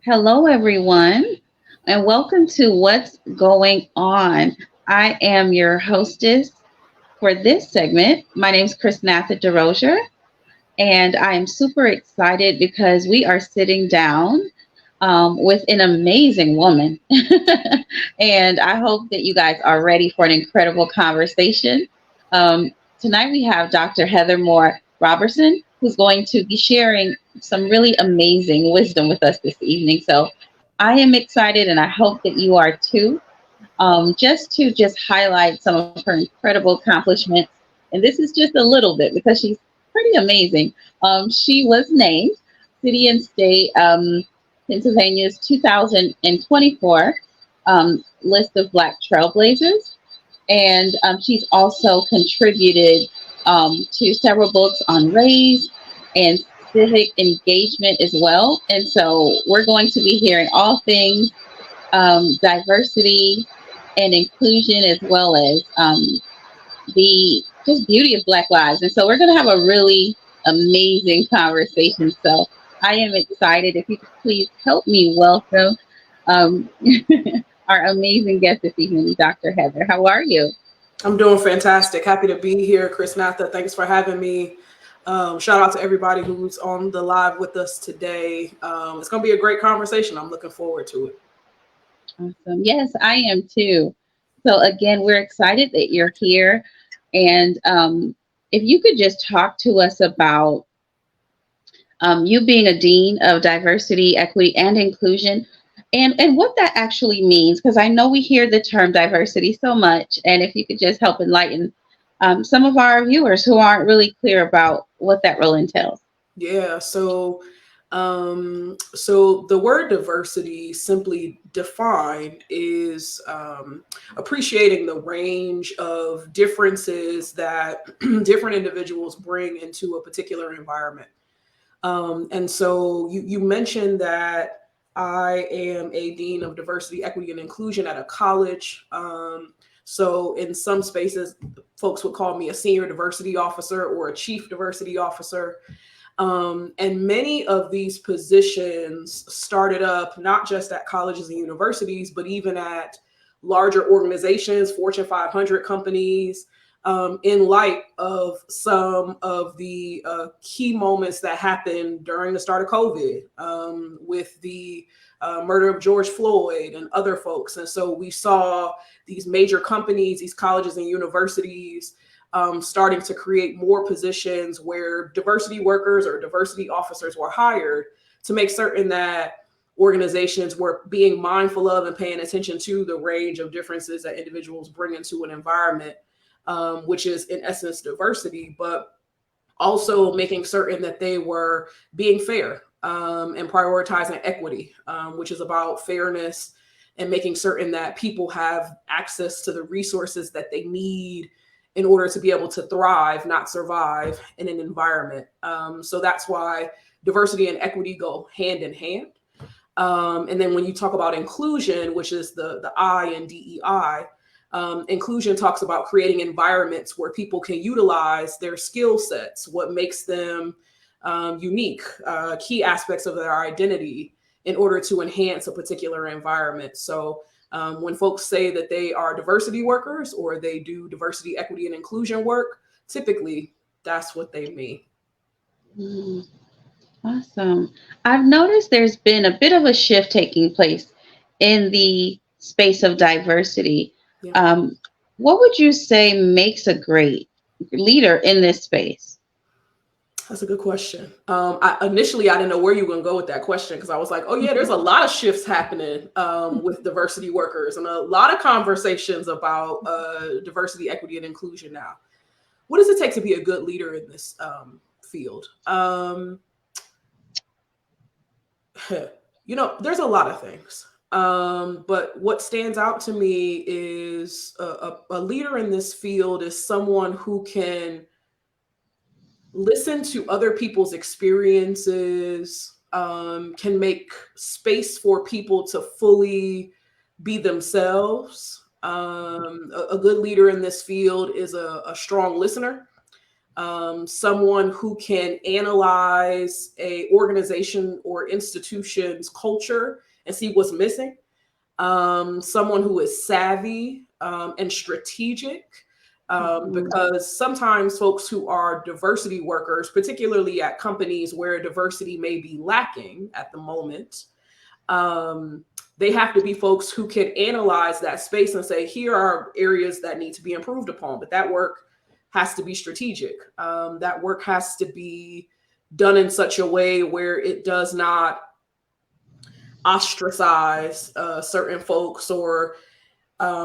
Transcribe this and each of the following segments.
Hello, everyone, and welcome to What's Going On. I am your hostess for this segment. My name is Chrisnatha Derosier, and I am super excited because we are sitting down with an amazing woman. And I hope that you guys are ready for an incredible conversation. Um, Tonight, we have Dr. Heather Moore Roberson, who's going to be sharing some really amazing wisdom with us this evening. So I am excited, and I hope that you are too. Just highlight some of her incredible accomplishments, and this is just a little bit because she's pretty amazing. She was named City and State Pennsylvania's 2024 list of Black Trailblazers, and she's also contributed to several books on race and civic engagement as well. And so we're going to be hearing all things diversity and inclusion, as well as the just beauty of Black lives. And so we're going to have a really amazing conversation. So I am excited. If you could please help me welcome um, our amazing guest this evening, Dr. Heather. How are you? I'm doing fantastic. Happy to be here, Chrisnatha. Thanks for having me. Shout out to everybody who's on the live with us today. It's going to be a great conversation. I'm looking forward to it. Awesome. Yes, I am too. So again, we're excited that you're here. And if you could just talk to us about you being a dean of diversity, equity, and inclusion, and what that actually means, because I know we hear the term diversity so much, and if you could just help enlighten some of our viewers who aren't really clear about what that role entails. Yeah. So the word diversity, simply defined, is appreciating the range of differences that different individuals bring into a particular environment. And so you mentioned that I am a dean of diversity, equity, and inclusion at a college. So in some spaces, folks would call me a senior diversity officer or a chief diversity officer. And many of these positions started up not just at colleges and universities, but even at larger organizations, Fortune 500 companies, in light of some of the key moments that happened during the start of COVID, with the murder of George Floyd and other folks. And so we saw these major companies, these colleges and universities, starting to create more positions where diversity workers or diversity officers were hired to make certain that organizations were being mindful of and paying attention to the range of differences that individuals bring into an environment, which is in essence diversity, but also making certain that they were being fair, and prioritizing equity, which is about fairness and making certain that people have access to the resources that they need in order to be able to thrive, not survive in an environment. So that's why diversity and equity go hand in hand. And then when you talk about inclusion, which is the I in DEI, inclusion talks about creating environments where people can utilize their skill sets, what makes them unique, key aspects of their identity in order to enhance a particular environment. So when folks say that they are diversity workers or they do diversity, equity, and inclusion work, typically that's what they mean. Mm, awesome. I've noticed there's been a bit of a shift taking place in the space of diversity. Yeah. Um, what would you say makes a great leader in this space? That's a good question. Initially, I didn't know where you were going to go with that question because I was like, oh, yeah, there's a lot of shifts happening with diversity workers and a lot of conversations about diversity, equity, and inclusion now. What does it take to be a good leader in this field? There's a lot of things. But what stands out to me is a leader in this field is someone who can listen to other people's experiences, can make space for people to fully be themselves. A good leader in this field is a strong listener. someone who can analyze a organization or institution's culture and see what's missing, someone who is savvy and strategic. Because sometimes folks who are diversity workers, particularly at companies where diversity may be lacking at the moment, they have to be folks who can analyze that space and say, here are areas that need to be improved upon. But that work has to be strategic. That work has to be done in such a way where it does not ostracize certain folks, or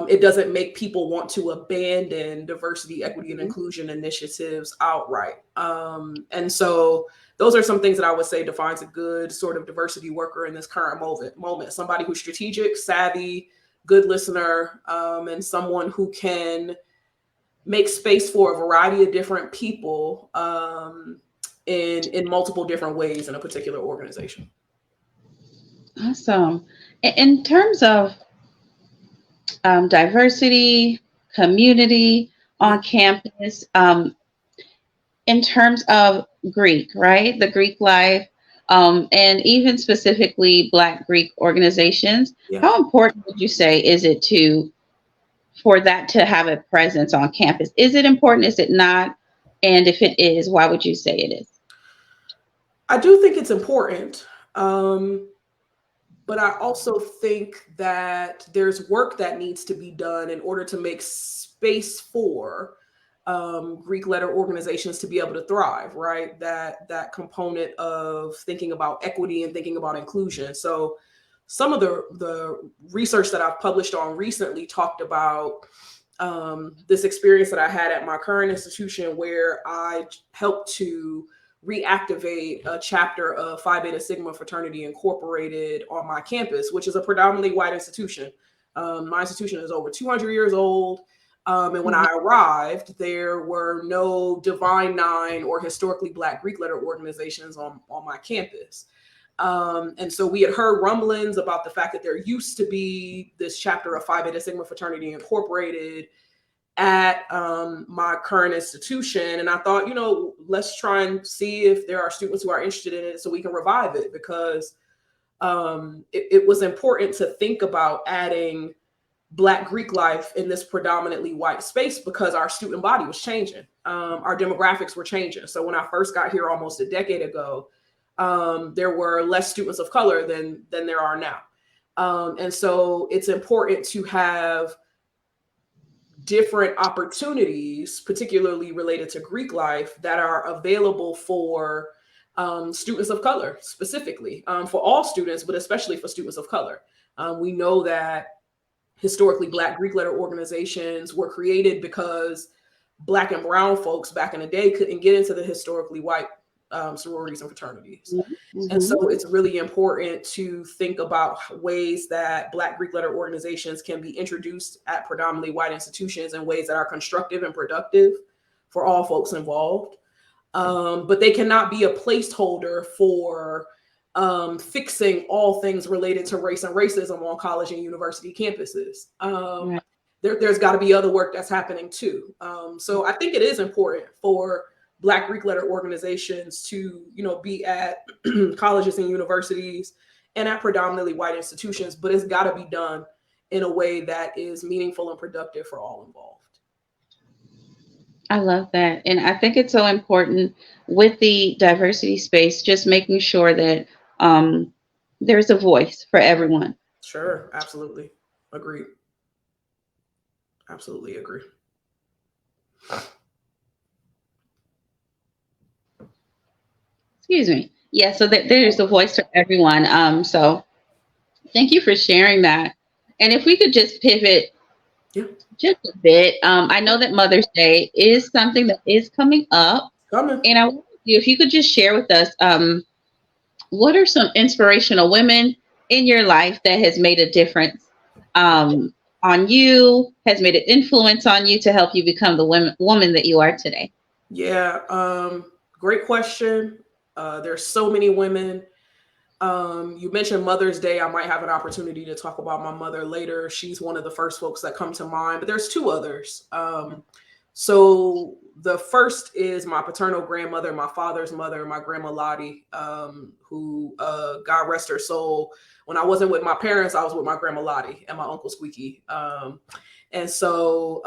it doesn't make people want to abandon diversity, equity, and inclusion initiatives outright. And so those are some things that I would say defines a good sort of diversity worker in this current moment. Somebody who's strategic, savvy, good listener, and someone who can make space for a variety of different people in multiple different ways in a particular organization. Awesome. In terms of diversity, community on campus, in terms of Greek, right? The Greek life, and even specifically Black Greek organizations, how important would you say is it for that to have a presence on campus? Is it important? Is it not? And if it is, why would you say it is? I do think it's important. But I also think that there's work that needs to be done in order to make space for Greek letter organizations to be able to thrive, right? That component of thinking about equity and thinking about inclusion. So some of the research that I've published on recently talked about this experience that I had at my current institution, where I helped to reactivate a chapter of Phi Beta Sigma Fraternity Incorporated on my campus, which is a predominantly white institution. My institution is over 200 years old. And when I arrived, there were no Divine Nine or historically Black Greek letter organizations on my campus. And so we had heard rumblings about the fact that there used to be this chapter of Phi Beta Sigma Fraternity Incorporated at my current institution. And I thought, let's try and see if there are students who are interested in it so we can revive it, because it was important to think about adding Black Greek life in this predominantly white space, because our student body was changing. Our demographics were changing. So when I first got here almost a decade ago, there were less students of color than there are now. And so it's important to have different opportunities, particularly related to Greek life, that are available for students of color specifically, for all students, but especially for students of color. We know that historically Black Greek letter organizations were created because Black and brown folks back in the day couldn't get into the historically white sororities and fraternities. And so it's really important to think about ways that Black Greek letter organizations can be introduced at predominantly white institutions in ways that are constructive and productive for all folks involved. But they cannot be a placeholder for fixing all things related to race and racism on college and university campuses. There's got to be other work that's happening too. So I think it is important for Black Greek letter organizations to, be at colleges and universities and at predominantly white institutions, but it's got to be done in a way that is meaningful and productive for all involved. I love that. And I think it's so important with the diversity space, just making sure that there's a voice for everyone. Sure. Absolutely. Agreed. Absolutely agree. Excuse me. Yeah, so there's a voice for everyone. So thank you for sharing that. And if we could just pivot just a bit. I know that Mother's Day is something that is coming up. And I wonder if you could just share with us, what are some inspirational women in your life that has made a difference on you, has made an influence on you to help you become the woman that you are today? Yeah, great question. There's so many women. You mentioned Mother's Day. I might have an opportunity to talk about my mother later. She's one of the first folks that come to mind, but there's two others. So The first is my paternal grandmother, my father's mother, my grandma Lottie, who, God rest her soul. When I wasn't with my parents, I was with my grandma Lottie and my uncle Squeaky. And so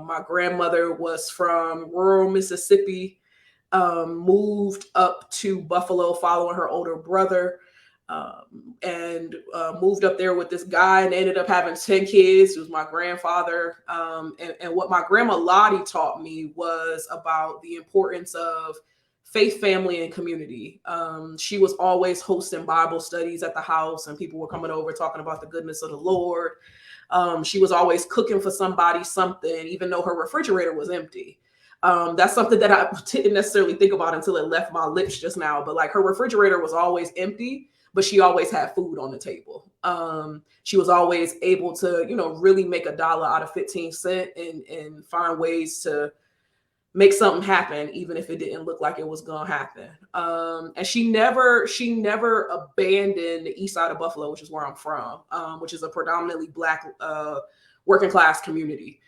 my grandmother was from rural Mississippi, moved up to Buffalo following her older brother, and moved up there with this guy and ended up having 10 kids. It was my grandfather. And what my grandma Lottie taught me was about the importance of faith, family, and community. She was always hosting Bible studies at the house, and people were coming over talking about the goodness of the Lord. She was always cooking for somebody something, even though her refrigerator was empty. That's something that I didn't necessarily think about until it left my lips just now. But like, her refrigerator was always empty, but she always had food on the table. She was always able to, really make $1 out of 15 cents and find ways to make something happen, even if it didn't look like it was gonna happen. And she never abandoned the east side of Buffalo, which is where I'm from, which is a predominantly Black working class community.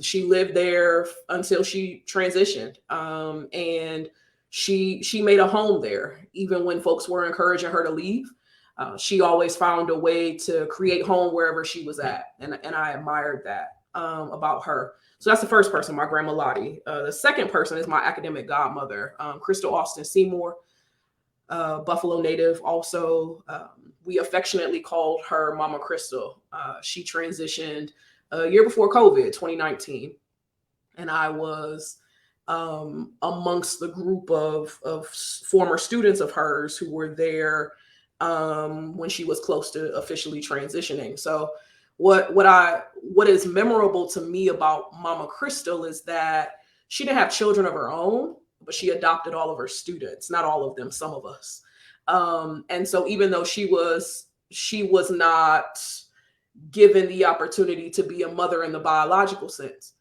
She lived there until she transitioned, and she made a home there, even when folks were encouraging her to leave. She always found a way to create home wherever she was at, and I admired that about her. So that's the first person, my grandma Lottie. The second person is my academic godmother, Crystal Austin Seymour, Buffalo native. Also, we affectionately called her Mama Crystal. She transitioned a year before COVID, 2019, and I was amongst the group of former students of hers who were there when she was close to officially transitioning. So what is memorable to me about Mama Crystal is that she didn't have children of her own, but she adopted all of her students, not all of them, some of us. And so even though she was not given the opportunity to be a mother in the biological sense,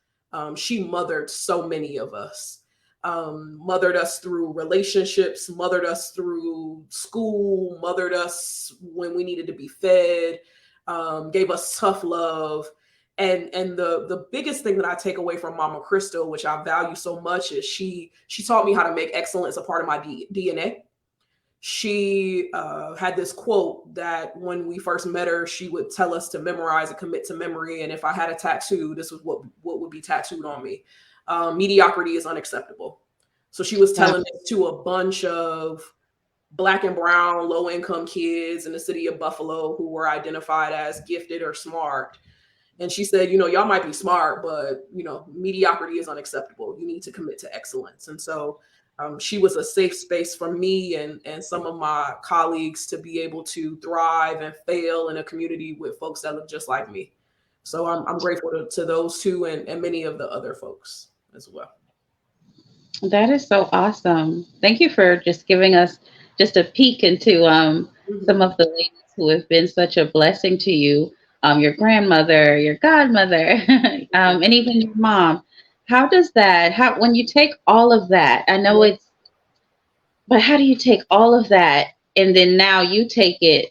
she mothered so many of us. Mothered us through relationships, mothered us through school, mothered us when we needed to be fed, gave us tough love. And the biggest thing that I take away from Mama Crystal, which I value so much, is she taught me how to make excellence a part of my DNA. She had this quote that when we first met her, she would tell us to memorize and commit to memory. And if I had a tattoo, this was what would be tattooed on me. Mediocrity is unacceptable. So she was telling this to a bunch of Black and brown, low income kids in the city of Buffalo who were identified as gifted or smart. And she said, y'all might be smart, but, mediocrity is unacceptable. You need to commit to excellence. And so she was a safe space for me and some of my colleagues to be able to thrive and fail in a community with folks that look just like me. So I'm grateful to those two and many of the other folks as well. That is so awesome. Thank you for just giving us just a peek into some of the ladies who have been such a blessing to you, your grandmother, your godmother, and even your mom. How does that, when you take all of that, I know but how do you take all of that and then now you take it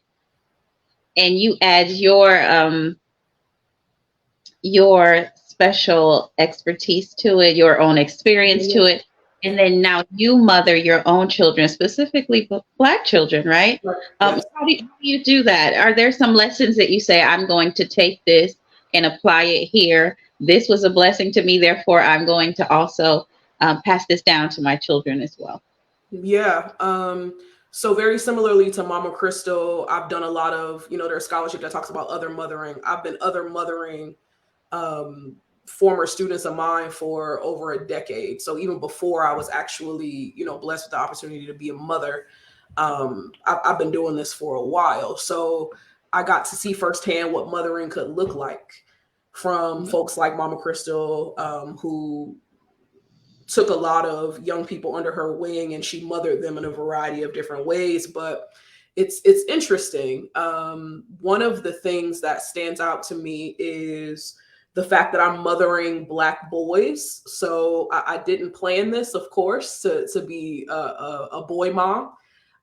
and you add your special expertise to it, your own experience to it, and then now you mother your own children, specifically Black children, right? How do you do that? Are there some lessons that you say, I'm going to take this and apply it here? This was a blessing to me, therefore I'm going to also pass this down to my children as well. Yeah. So very similarly to Mama Crystal, I've done a lot of, there's scholarship that talks about other mothering. I've been other mothering former students of mine for over a decade. So even before I was actually, blessed with the opportunity to be a mother, I've been doing this for a while. So I got to see firsthand what mothering could look like from folks like Mama Crystal, who took a lot of young people under her wing and she mothered them in a variety of different ways. But it's interesting. One of the things that stands out to me is the fact that I'm mothering Black boys. So I didn't plan this, of course, to be a boy mom.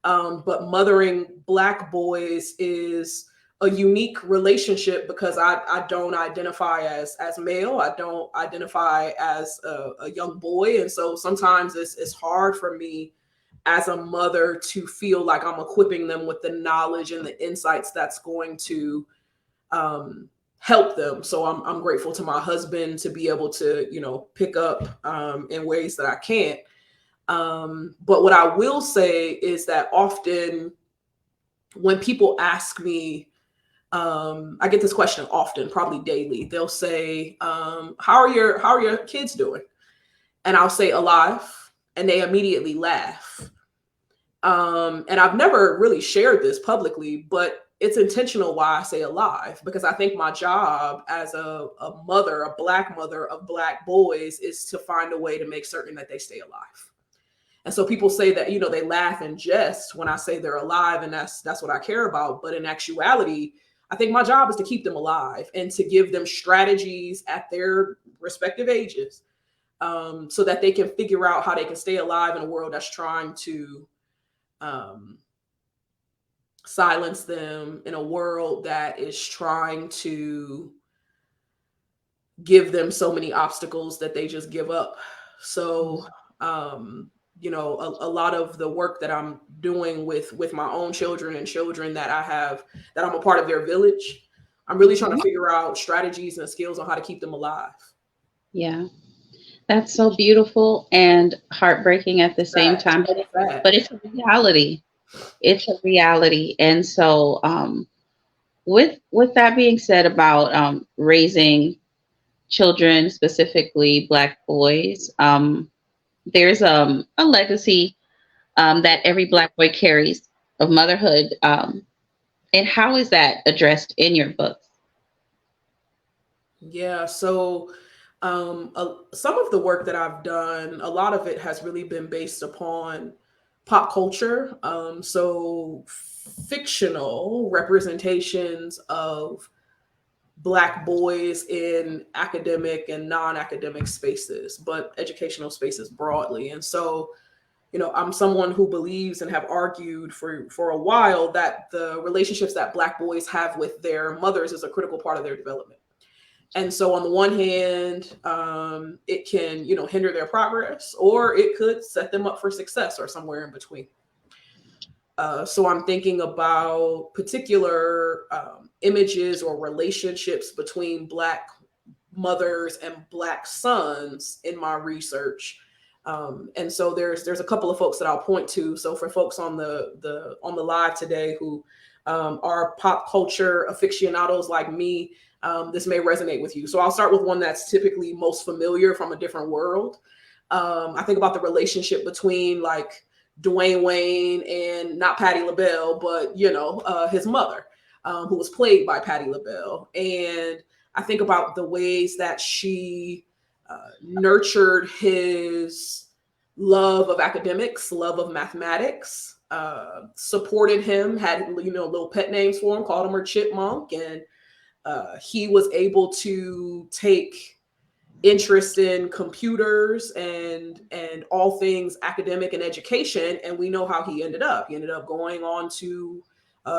But mothering Black boys is a unique relationship because I don't identify as male. I don't identify as a young boy. And so sometimes it's hard for me as a mother to feel like I'm equipping them with the knowledge and the insights that's going to help them. So I'm grateful to my husband to be able to, pick up in ways that I can't. But what I will say is that often when people ask me, I get this question often, probably daily. They'll say, how are your kids doing? And I'll say alive, and they immediately laugh. And I've never really shared this publicly, but it's intentional why I say alive, because I think my job as a mother, a Black mother of Black boys, is to find a way to make certain that they stay alive. And so people say that, they laugh and jest when I say they're alive, and that's what I care about. But in actuality, I think my job is to keep them alive and to give them strategies at their respective ages, so that they can figure out how they can stay alive in a world that's trying to silence them, in a world that is trying to give them so many obstacles that they just give up. So, a lot of the work that I'm doing with my own children and children that I have, that I'm a part of their village, I'm really trying to figure out strategies and skills on how to keep them alive. Yeah. That's so beautiful and heartbreaking at the same time, but it's a reality. It's a reality. And so, with that being said about raising children, specifically Black boys, there's a legacy that every Black boy carries of motherhood. And how is that addressed in your books? Yeah, so some of the work that I've done, a lot of it has really been based upon pop culture. So fictional representations of Black boys in academic and non-academic spaces, but educational spaces broadly. And so, I'm someone who believes and have argued for a while that the relationships that Black boys have with their mothers is a critical part of their development. And so on the one hand, it can, hinder their progress, or it could set them up for success, or somewhere in between. So I'm thinking about particular images or relationships between Black mothers and Black sons in my research. And so there's a couple of folks that I'll point to. So for folks on the live today who are pop culture aficionados like me, this may resonate with you. So I'll start with one that's typically most familiar from a different world. I think about the relationship between like Dwayne Wayne and not Patti LaBelle, but his mother, who was played by Patti LaBelle. And I think about the ways that she nurtured his love of academics, love of mathematics, supported him, had little pet names for him, called him her chipmunk, and he was able to take interest in computers and all things academic and education. And we know how he ended up. He ended up going on to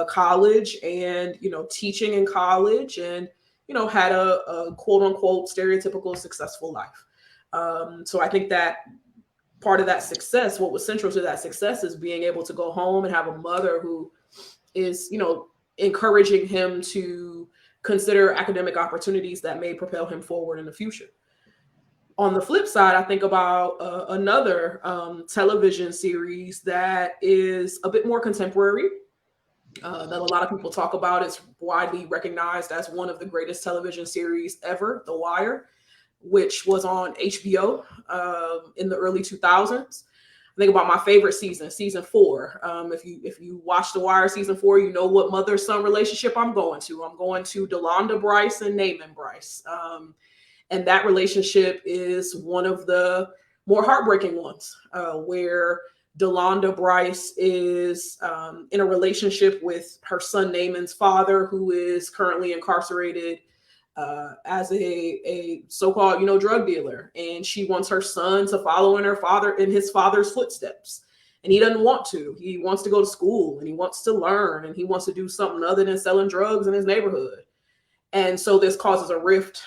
college and, teaching in college, and, had a quote unquote stereotypical successful life. So I think that part of that success, what was central to that success, is being able to go home and have a mother who is, encouraging him to consider academic opportunities that may propel him forward in the future. On the flip side, I think about another television series that is a bit more contemporary, that a lot of people talk about. It's widely recognized as one of the greatest television series ever, The Wire, which was on HBO in the early 2000s. I think about my favorite season 4. If you watch The Wire season 4, you know what mother-son relationship I'm going to. I'm going to Delonda Bryce and Naaman Bryce. And that relationship is one of the more heartbreaking ones, where Delonda Bryce is in a relationship with her son Naaman's father, who is currently incarcerated as a so-called, drug dealer. And she wants her son to follow in his father's footsteps. and he doesn't want to. He wants to go to school and he wants to learn and he wants to do something other than selling drugs in his neighborhood. And so this causes a rift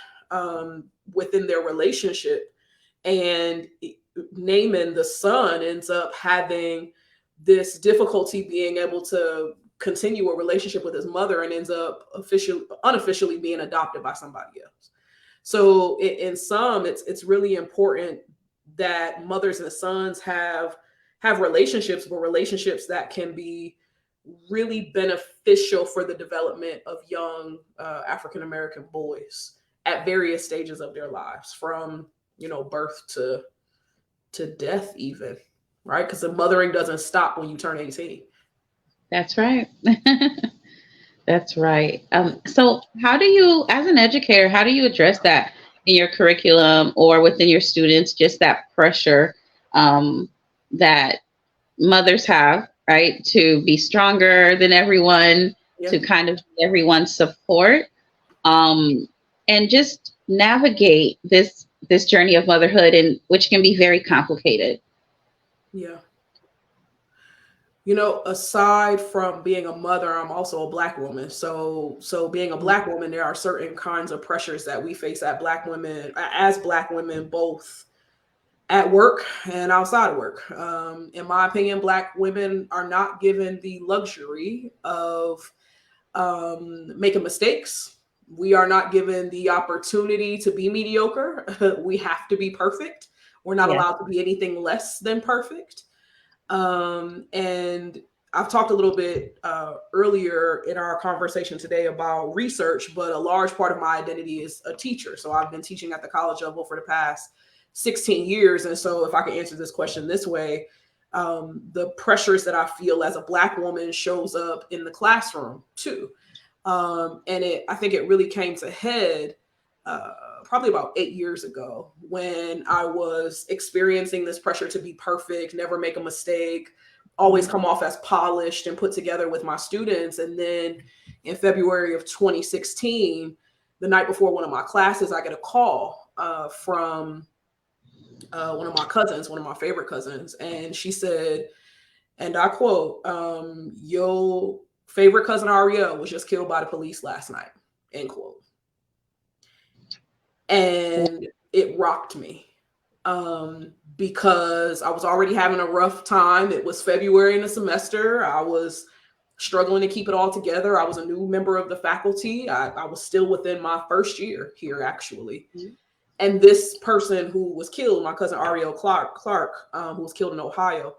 within their relationship. And Naaman, the son, ends up having this difficulty being able to continue a relationship with his mother and ends up unofficially being adopted by somebody else. So in sum, it's really important that mothers and sons have relationships, but relationships that can be really beneficial for the development of young African American boys at various stages of their lives, from birth to death, even, right? Because the mothering doesn't stop when you turn 18. That's right. That's right. So how do you, as an educator, how do you address that in your curriculum or within your students, just that pressure that mothers have, right, to be stronger than everyone, to kind of everyone's support, and just navigate this journey of motherhood, and which can be very complicated? Yeah. Aside from being a mother, I'm also a Black woman. So being a Black woman, there are certain kinds of pressures that we face as Black women, both at work and outside of work. In my opinion, Black women are not given the luxury of making mistakes. We are not given the opportunity to be mediocre. We have to be perfect. We're not allowed to be anything less than perfect. And I've talked a little bit earlier in our conversation today about research, but a large part of my identity is a teacher. So I've been teaching at the college level for the past 16 years. And so if I can answer this question this way, the pressures that I feel as a Black woman shows up in the classroom too. And I think it really came to head probably about 8 years ago, when I was experiencing this pressure to be perfect, never make a mistake, always come off as polished and put together with my students. And then in February of 2016, the night before one of my classes, I get a call from one of my cousins, one of my favorite cousins. And she said, and I quote, "Your favorite cousin Ariel was just killed by the police last night," end quote. And it rocked me because I was already having a rough time. It was February in the semester. I was struggling to keep it all together. I was a new member of the faculty. I was still within my first year here, actually. Mm-hmm. And this person who was killed, my cousin Ariel Clark, who was killed in Ohio,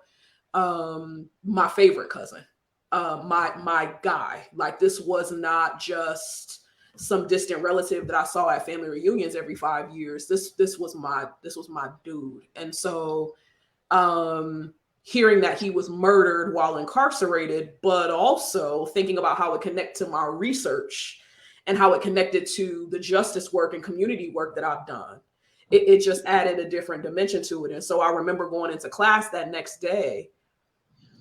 my favorite cousin, my guy. Like, this was not just some distant relative that I saw at family reunions every 5 years. This was my dude. And so hearing that he was murdered while incarcerated, but also thinking about how it connected to my research and how it connected to the justice work and community work that I've done, it just added a different dimension to it. And so I remember going into class that next day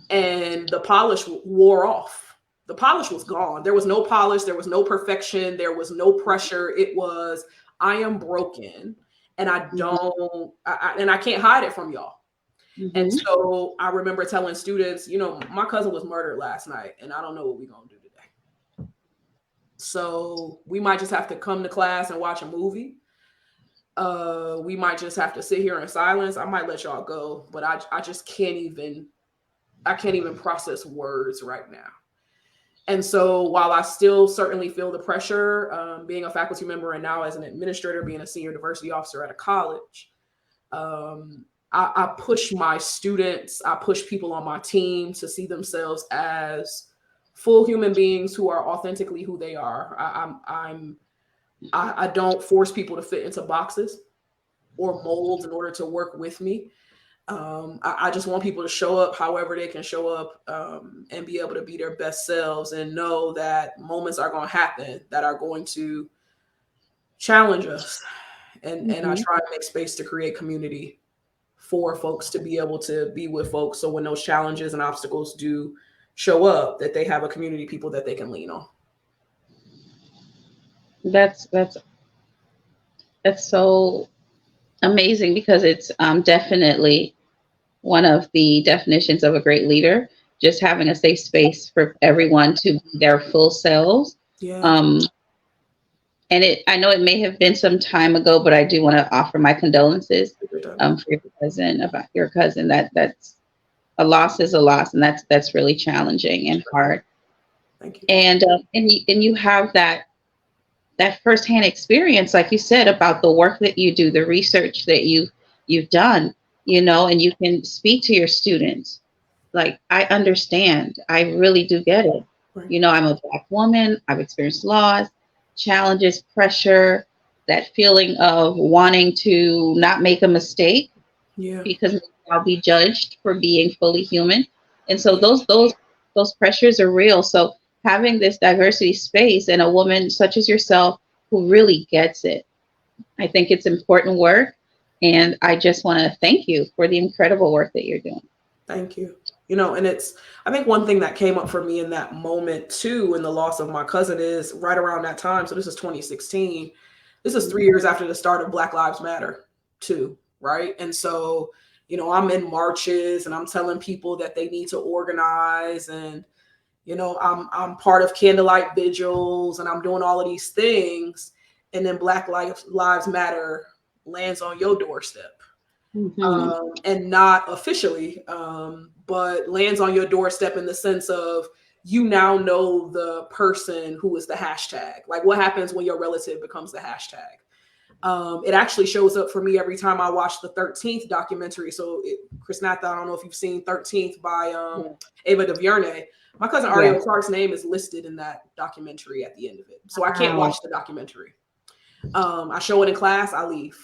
and the polish wore off. The polish was gone. There was no polish. There was no perfection. There was no pressure. It was, I am broken and I don't, and I can't hide it from y'all. Mm-hmm. And so I remember telling students, my cousin was murdered last night and I don't know what we're going to do today. So we might just have to come to class and watch a movie. We might just have to sit here in silence. I might let y'all go, but I just can't even process words right now. And so while I still certainly feel the pressure, being a faculty member and now as an administrator, being a senior diversity officer at a college, I push my students, I push people on my team to see themselves as full human beings who are authentically who they are. I don't force people to fit into boxes or molds in order to work with me. I just want people to show up however they can show up and be able to be their best selves and know that moments are going to happen that are going to challenge us. And I try to make space to create community for folks to be able to be with folks. So when those challenges and obstacles do show up, that they have a community, people that they can lean on. That's so amazing, because it's definitely one of the definitions of a great leader, just having a safe space for everyone to be their full selves. Yeah. Um, and I know it may have been some time ago, but I do want to offer my condolences for your cousin. That's a loss is a loss, and that's really challenging and hard. Thank you. And you have that firsthand experience, like you said, about the work that you do, the research that you've done, and you can speak to your students. Like, I understand. I really do get it. Right. I'm a Black woman. I've experienced loss, challenges, pressure, that feeling of wanting to not make a mistake Yeah. because I'll be judged for being fully human. And so those pressures are real. So having this diversity space and a woman such as yourself who really gets it, I think it's important work. And I just want to thank you for the incredible work that you're doing. Thank you. And I think one thing that came up for me in that moment too, in the loss of my cousin, is right around that time. So this is 2016. This is 3 years after the start of Black Lives Matter too, right? And so, I'm in marches and I'm telling people that they need to organize, and, I'm part of candlelight vigils, and I'm doing all of these things. And then Black Lives Matter lands on your doorstep. And not officially, but lands on your doorstep in the sense of, you now know the person who is the hashtag. Like, what happens when your relative becomes the hashtag? It actually shows up for me every time I watch the 13th documentary. So Chrisnatha, I don't know if you've seen 13th by Ava DuVernay. My cousin Ariel Clark's name is listed in that documentary at the end of it. So I can't watch the documentary. I show it in class, I leave,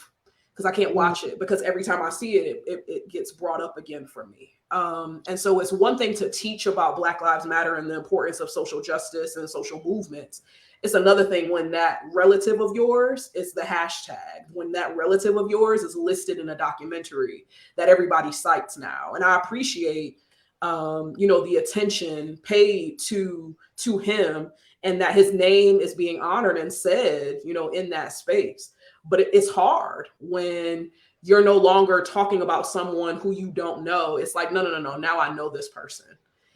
because I can't watch it, because every time I see it, it gets brought up again for me. And so it's one thing to teach about Black Lives Matter and the importance of social justice and social movements. It's another thing when that relative of yours is the hashtag, when that relative of yours is listed in a documentary that everybody cites now. And I appreciate, the attention paid to him, and that his name is being honored and said, in that space. But it's hard when you're no longer talking about someone who you don't know. It's like, no. Now I know this person.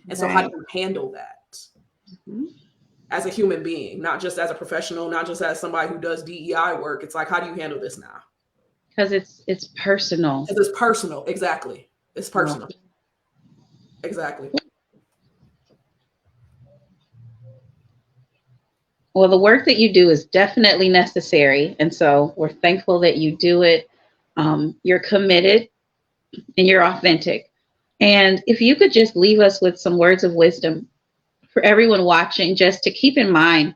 And so how do you handle that as a human being, not just as a professional, not just as somebody who does DEI work? It's like, how do you handle this now? Because it's personal. It's personal. Exactly. It's personal. Exactly. Well, the work that you do is definitely necessary. And so we're thankful that you do it. You're committed and you're authentic. And if you could just leave us with some words of wisdom for everyone watching, just to keep in mind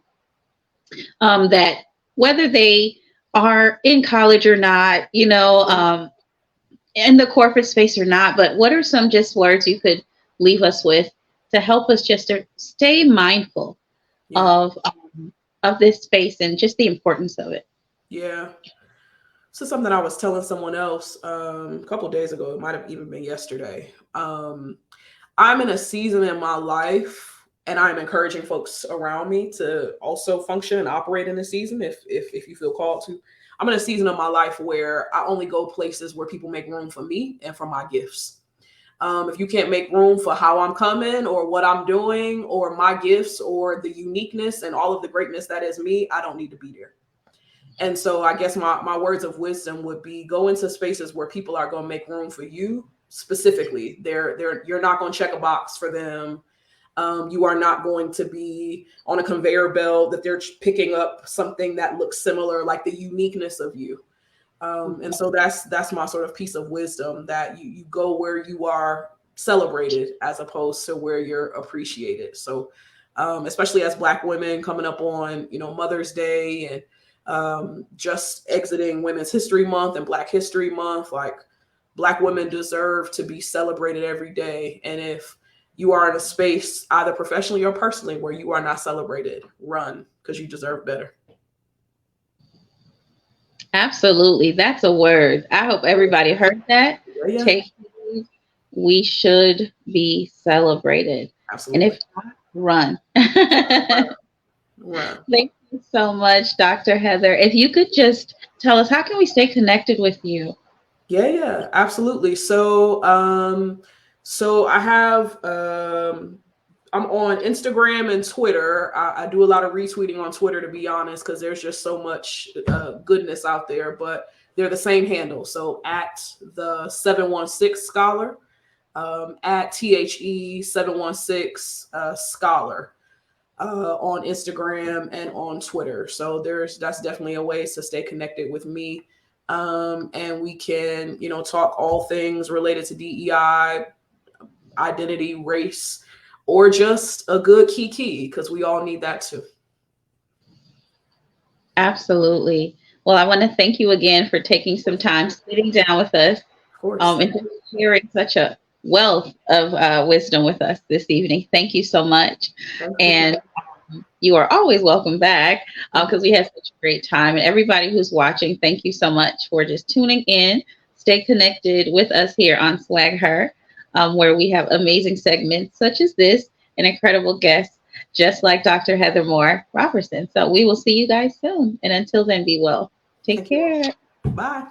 that whether they are in college or not, in the corporate space or not, but what are some just words you could leave us with to help us just to stay mindful of this space and just the importance of it? Yeah. So something I was telling someone else a couple of days ago, it might have even been yesterday. I'm in a season in my life, and I'm encouraging folks around me to also function and operate in this season if you feel called to. I'm in a season of my life where I only go places where people make room for me and for my gifts. If you can't make room for how I'm coming or what I'm doing or my gifts or the uniqueness and all of the greatness that is me, I don't need to be there. And so I guess my words of wisdom would be, go into spaces where people are going to make room for you specifically. You're not going to check a box for them. You are not going to be on a conveyor belt that they're picking up something that looks similar, like the uniqueness of you. And so that's my sort of piece of wisdom, that you go where you are celebrated as opposed to where you're appreciated. So especially as Black women coming up on, Mother's Day and just exiting Women's History Month and Black History Month, like, Black women deserve to be celebrated every day. And if you are in a space, either professionally or personally, where you are not celebrated, run, because you deserve better. Absolutely. That's a word. I hope everybody heard that. Yeah. Take heed. We should be celebrated. Absolutely. And if not, run. Run. Thank you so much, Dr. Heather. If you could just tell us, how can we stay connected with you? Yeah, absolutely. So I have I'm on Instagram and Twitter. I do a lot of retweeting on Twitter, to be honest, because there's just so much goodness out there. But they're the same handle. So at the 716 Scholar, at THE716 Scholar on Instagram and on Twitter. So that's definitely a way to stay connected with me. And we can, talk all things related to DEI, identity, race, or just a good kiki, because we all need that too. Absolutely. Well, I want to thank you again for taking some time sitting down with us, Of course. and sharing such a wealth of wisdom with us this evening. Thank you so much. Thank you. And you are always welcome back because we had such a great time. And everybody who's watching, thank you so much for just tuning in. Stay connected with us here on Swag Her, where we have amazing segments such as this and incredible guests, just like Dr. Heather Moore Roberson. So we will see you guys soon. And until then, be well. Take Thank you. care. Bye.